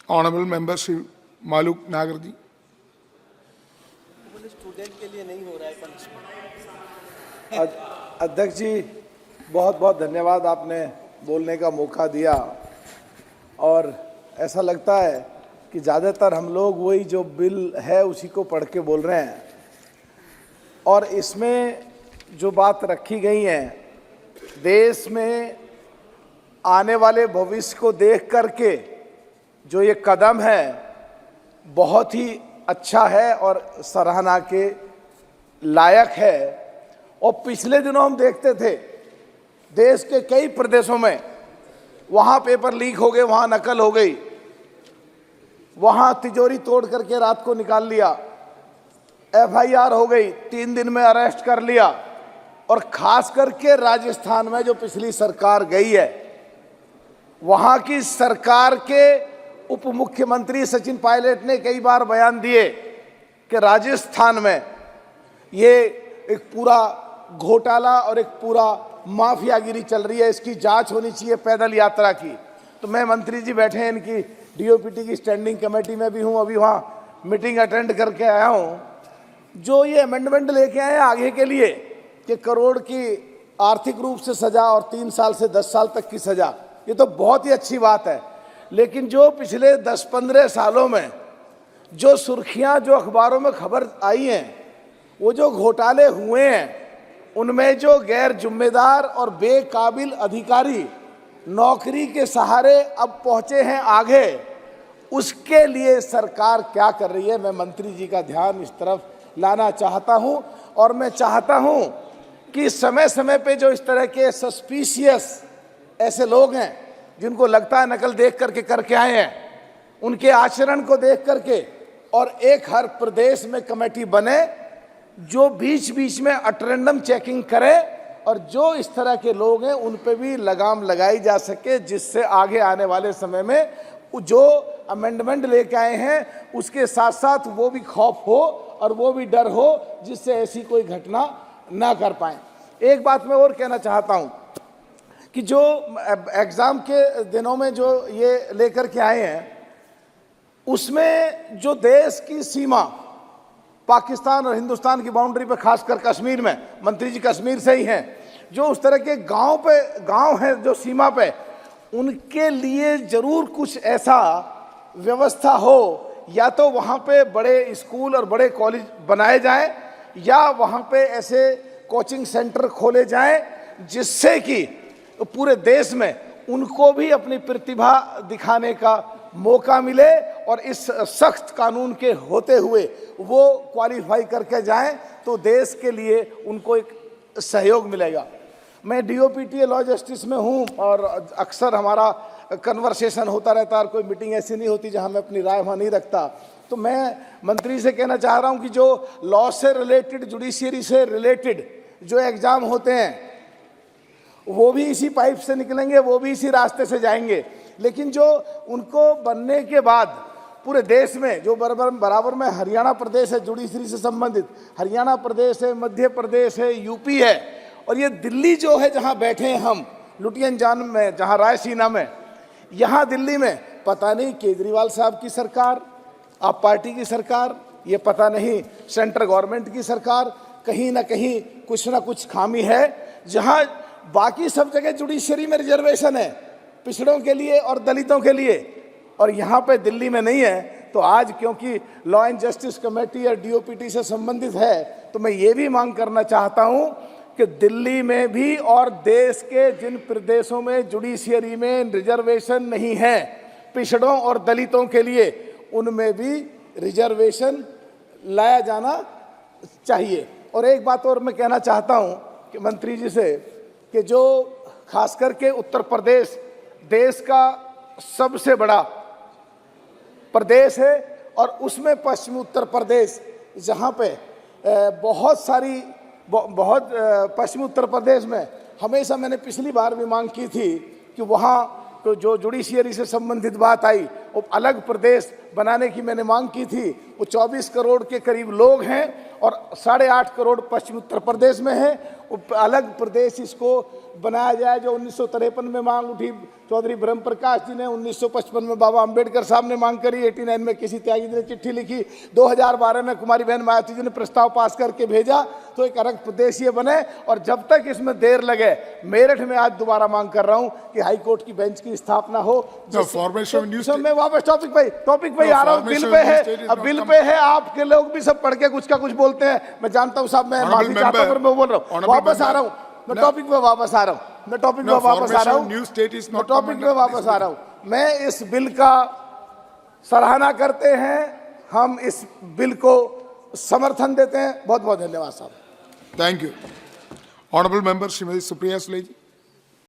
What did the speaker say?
Honourable member Shri मालूक नागर जी। Student के लिए नहीं हो रहा है पंच। अध्यक्ष जी, बहुत बहुत धन्यवाद, आपने बोलने का मौका दिया। और ऐसा लगता है कि ज़्यादातर हम लोग वही जो बिल है उसी को पढ़ के बोल रहे हैं, और इसमें जो बात रखी गई है देश में आने वाले भविष्य को देख करके जो ये कदम है बहुत ही अच्छा है और सराहना के लायक है। और पिछले दिनों हम देखते थे देश के कई प्रदेशों में वहाँ पेपर लीक हो गए, वहाँ नकल हो गई, वहाँ तिजोरी तोड़ करके रात को निकाल लिया, FIR हो गई, 3 दिन में अरेस्ट कर लिया। और खास करके राजस्थान में जो पिछली सरकार गई है, वहाँ की सरकार के उप मुख्यमंत्री सचिन पायलट ने कई बार बयान दिए कि राजस्थान में ये एक पूरा घोटाला और एक पूरा माफियागिरी चल रही है, इसकी जांच होनी चाहिए पैदल यात्रा की। तो मैं मंत्री जी बैठे हैं, इनकी DOPT की स्टैंडिंग कमेटी में भी हूँ, अभी वहाँ मीटिंग अटेंड करके आया हूँ। जो ये अमेंडमेंट लेके आए आगे के लिए कि करोड़ की आर्थिक रूप से सजा और 3 साल से 10 साल तक की सजा, ये तो बहुत ही अच्छी बात है। लेकिन जो पिछले 10-15 सालों में जो सुर्खियां, जो अखबारों में खबर आई हैं, वो जो घोटाले हुए हैं, उनमें जो गैर जिम्मेदार और बेकाबिल अधिकारी नौकरी के सहारे अब पहुंचे हैं आगे, उसके लिए सरकार क्या कर रही है, मैं मंत्री जी का ध्यान इस तरफ लाना चाहता हूं। और मैं चाहता हूं कि समय समय पे जो इस तरह के सस्पिशियस ऐसे लोग हैं जिनको लगता है नकल देख करके करके आए हैं, उनके आचरण को देख करके और एक हर प्रदेश में कमेटी बने जो बीच बीच में अटेंडम चेकिंग करे, और जो इस तरह के लोग हैं उन पे भी लगाम लगाई जा सके, जिससे आगे आने वाले समय में जो अमेंडमेंट लेके आए हैं उसके साथ साथ वो भी खौफ हो और वो भी डर हो, जिससे ऐसी कोई घटना ना कर पाए। एक बात मैं और कहना चाहता हूं कि जो एग्जाम के दिनों में जो ये लेकर के आए हैं, उसमें जो देश की सीमा पाकिस्तान और हिंदुस्तान की बाउंड्री पे, खासकर कश्मीर में, मंत्री जी कश्मीर से ही हैं, जो उस तरह के गांव हैं जो सीमा पे, उनके लिए जरूर कुछ ऐसा व्यवस्था हो, या तो वहाँ पे बड़े स्कूल और बड़े कॉलेज बनाए जाएं, या वहाँ पे ऐसे कोचिंग सेंटर खोले जाएं जिससे कि पूरे देश में उनको भी अपनी प्रतिभा दिखाने का मौका मिले, और इस सख्त कानून के होते हुए वो क्वालिफाई करके जाएं तो देश के लिए उनको एक सहयोग मिलेगा। मैं DOPT लॉ जस्टिस में हूं और अक्सर हमारा कन्वर्सेशन होता रहता है, और कोई मीटिंग ऐसी नहीं होती जहां मैं अपनी राय वहाँ नहीं रखता। तो मैं मंत्री से कहना चाह रहा हूं कि जो लॉ से रिलेटेड, जुडिशियरी से रिलेटेड जो एग्ज़ाम होते हैं वो भी इसी पाइप से निकलेंगे, वो भी इसी रास्ते से जाएंगे। लेकिन जो उनको बनने के बाद पूरे देश में जो बराबर में हरियाणा प्रदेश है जुडिशरी से संबंधित, हरियाणा प्रदेश है, मध्य प्रदेश है, UP है, और ये दिल्ली जो है जहाँ बैठे हैं हम लुटियन जान में, जहाँ रायसीना में, यहाँ दिल्ली में पता नहीं केजरीवाल साहब की सरकार, आप पार्टी की सरकार, ये पता नहीं सेंट्रल गवर्नमेंट की सरकार, कहीं ना कहीं कुछ ना कुछ खामी है। जहाँ बाकी सब जगह जुडिशरी में रिजर्वेशन है पिछड़ों के लिए और दलितों के लिए, और यहाँ पे दिल्ली में नहीं है, तो आज क्योंकि लॉ एंड जस्टिस कमेटी या DOPT से संबंधित है, तो मैं ये भी मांग करना चाहता हूँ कि दिल्ली में भी और देश के जिन प्रदेशों में जुडिशियरी में रिजर्वेशन नहीं है पिछड़ों और दलितों के लिए, उनमें भी रिजर्वेशन लाया जाना चाहिए। और एक बात और मैं कहना चाहता हूँ कि मंत्री जी से कि जो खास करके उत्तर प्रदेश देश का सबसे बड़ा प्रदेश है, और उसमें पश्चिमी उत्तर प्रदेश जहाँ पे बहुत पश्चिमी उत्तर प्रदेश में हमेशा मैंने पिछली बार भी मांग की थी कि वहाँ तो जो जुडिशियरी से संबंधित बात आई अलग प्रदेश बनाने की मैंने मांग की थी। वो 24 करोड़ के करीब लोग हैं और 8.5 करोड़ पश्चिम उत्तर प्रदेश में है। वो अलग प्रदेश इसको बनाया जाए, जो 1953 में मांग उठी। चौधरी ब्रह्म प्रकाश जी ने 1955 में, बाबा अंबेडकर साहब ने मांग करी, 89 में किसी त्यागी ने चिट्ठी लिखी, 2012 में कुमारी बहन मायावती जी ने प्रस्ताव पास करके भेजा, तो एक अलग प्रदेश ये बने। और जब तक इसमें देर लगे, मेरठ में आज दोबारा मांग कर रहा हूं कि हाई कोर्ट की बेंच की स्थापना हो। मैं वापस टॉपिक पे आ रहा हूं। बिल पे है, अब बिल पे है, आपके लोग भी सब पढ़ के कुछ का कुछ बोलते हैं, मैं जानता हूं साहब, मैं माफी चाहता हूं, मैं बोल रहा हूं, वापस आ रहा हूं, मैं टॉपिक पे वापस आ रहा हूं, मैं टॉपिक पे वापस आ रहा हूं, टॉपिक पे वापस आ रहा हूं। मैं इस बिल का सराहना करते हैं, हम इस बिल को समर्थन देते हैं। बहुत बहुत धन्यवाद साहब। Thank you. Honourable member Shrimati Supriya Sule ji.